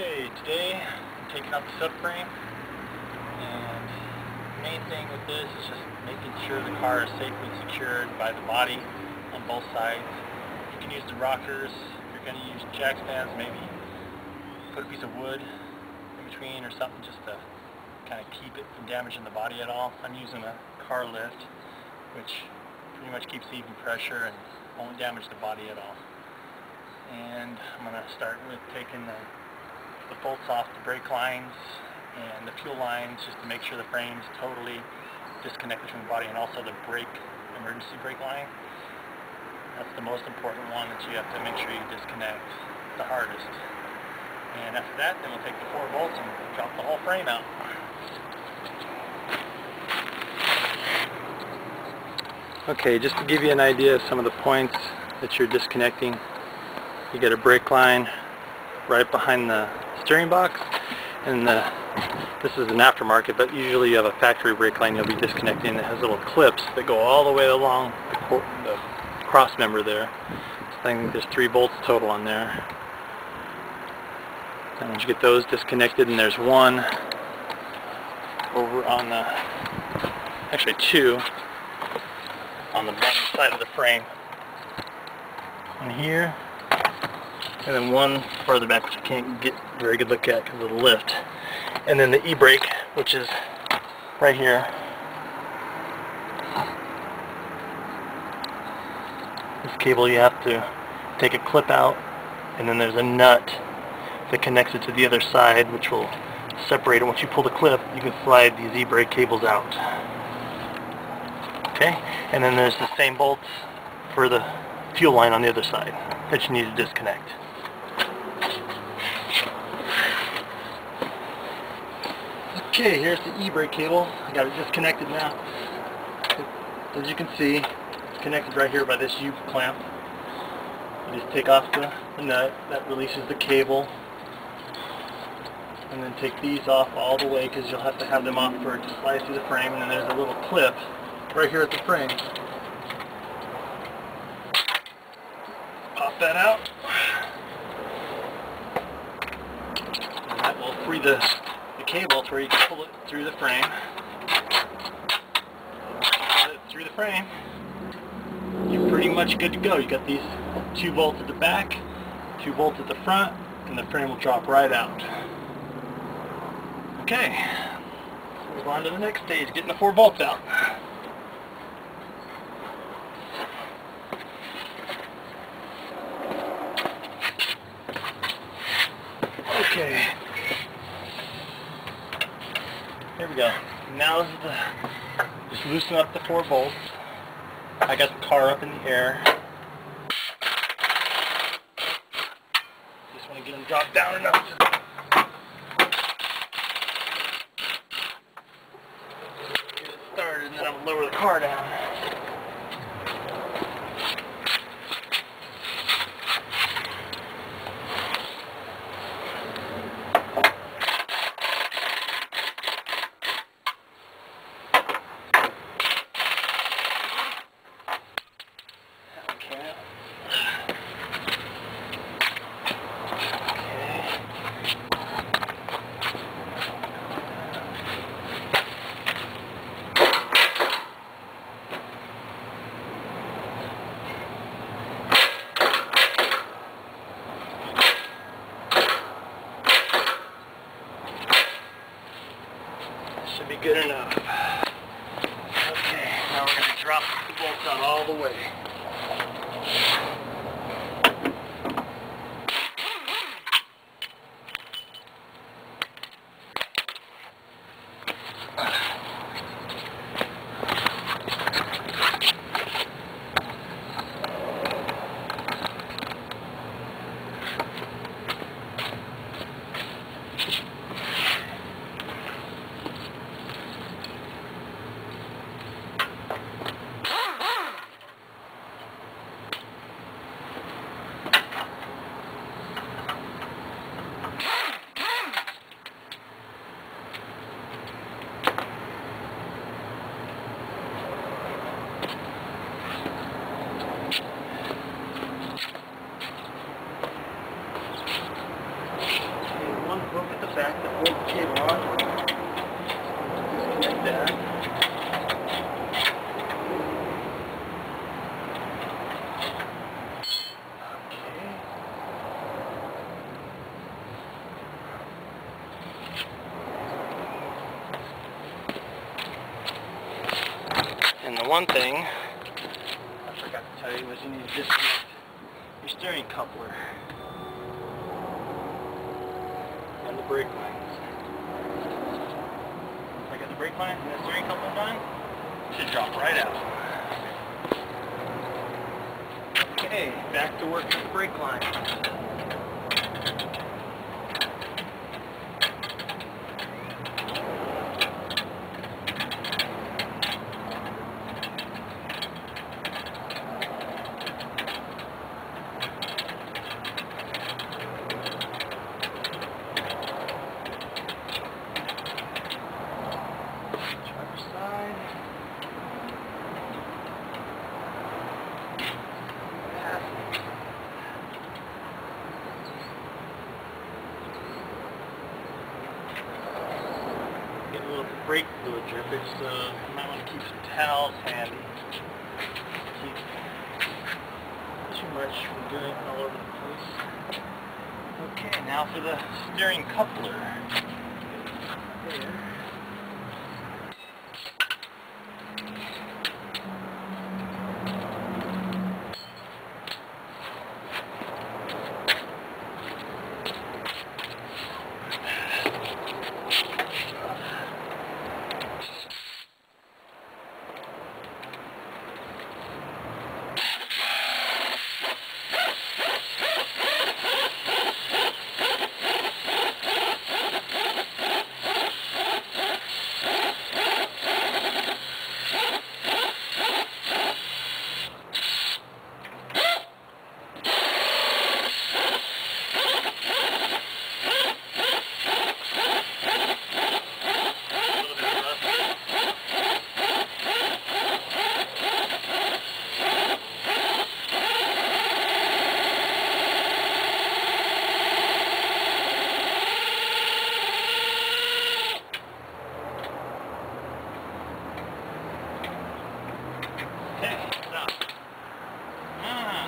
Okay, today I'm taking out the subframe, and the main thing with this is just making sure the car is safely secured by the body on both sides. You can use the rockers. If you're going to use jack stands, maybe put a piece of wood in between or something just to kind of keep it from damaging the body at all. I'm using a car lift, which pretty much keeps the even pressure and won't damage the body at all. And I'm going to start with taking the bolts off the brake lines and the fuel lines just to make sure the frame's totally disconnected from the body, and also the emergency brake line. That's the most important one that you have to make sure you disconnect the hardest. And after that, then we'll take the 4 bolts and drop the whole frame out. Okay, just to give you an idea of some of the points that you're disconnecting, you get a brake line right behind the steering box, and this is an aftermarket, but usually you have a factory brake line you'll be disconnecting that has little clips that go all the way along the cross member there. So I think there's 3 bolts total on there. And once you get those disconnected, and there's one over on the, actually 2 on the bottom side of the frame. And here, and then one further back, which I can't get a very good look at because of the lift. And then the e-brake, which is right here. This cable, you have to take a clip out, and then there's a nut that connects it to the other side, which will separate it. Once you pull the clip, you can slide these e-brake cables out. Okay, and then there's the same bolts for the fuel line on the other side that you need to disconnect. Okay, here's the e-brake cable. I got it disconnected now. As you can see, it's connected right here by this U-clamp. You just take off the nut, that releases the cable, and then take these off all the way because you'll have to have them off for it to slide through the frame. And then there's a little clip right here at the frame. Pop that out, and that will free the cable to where you can pull it through the frame. Pull it through the frame, you're pretty much good to go. You got these 2 bolts at the back, 2 bolts at the front, and the frame will drop right out. Okay, let's move on to the next stage, getting the 4 bolts out. Okay, here we go. Now just loosen up the 4 bolts. I got the car up in the air. Just want to get them dropped down enough. Get it started, and then I'm going to lower the car down. Should be good enough. Okay, now we're going to drop the bolts out all the way. one thing I forgot to tell you was you need to disconnect your steering coupler and the brake lines. Once I got the brake lines and the steering coupler done, it should drop right out. Okay, back to working with brake lines. Get a little brake fluid drippage, so you might want to keep some towels handy. Keep too much from doing all over the place. Okay, now for the steering coupler. There.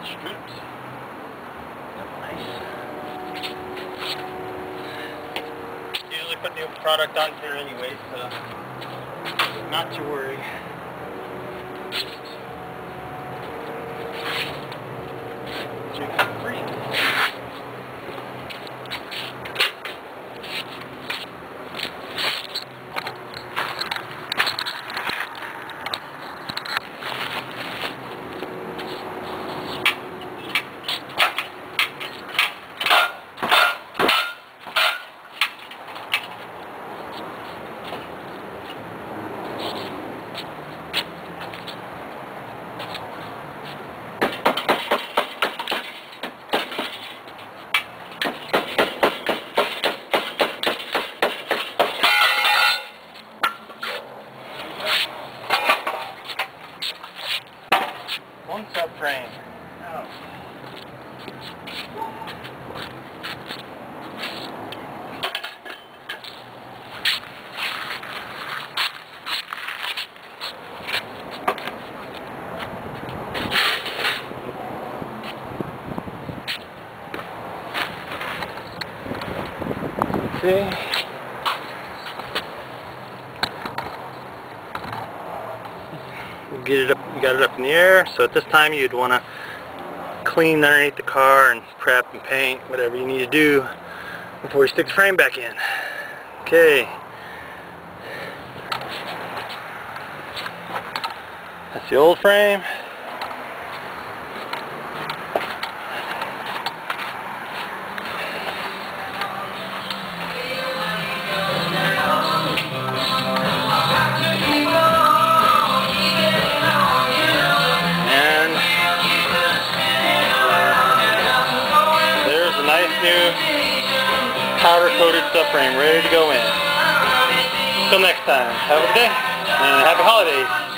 Strips. Nice. Usually put new product on here anyway, so not to worry. One subframe. Oh. See? Get it up, you got it up in the air, so at this time you'd want to clean underneath the car and prep and paint, whatever you need to do before you stick the frame back in. Okay. That's the old frame. New powder-coated subframe ready to go in. Until next time, have a good day and happy holidays.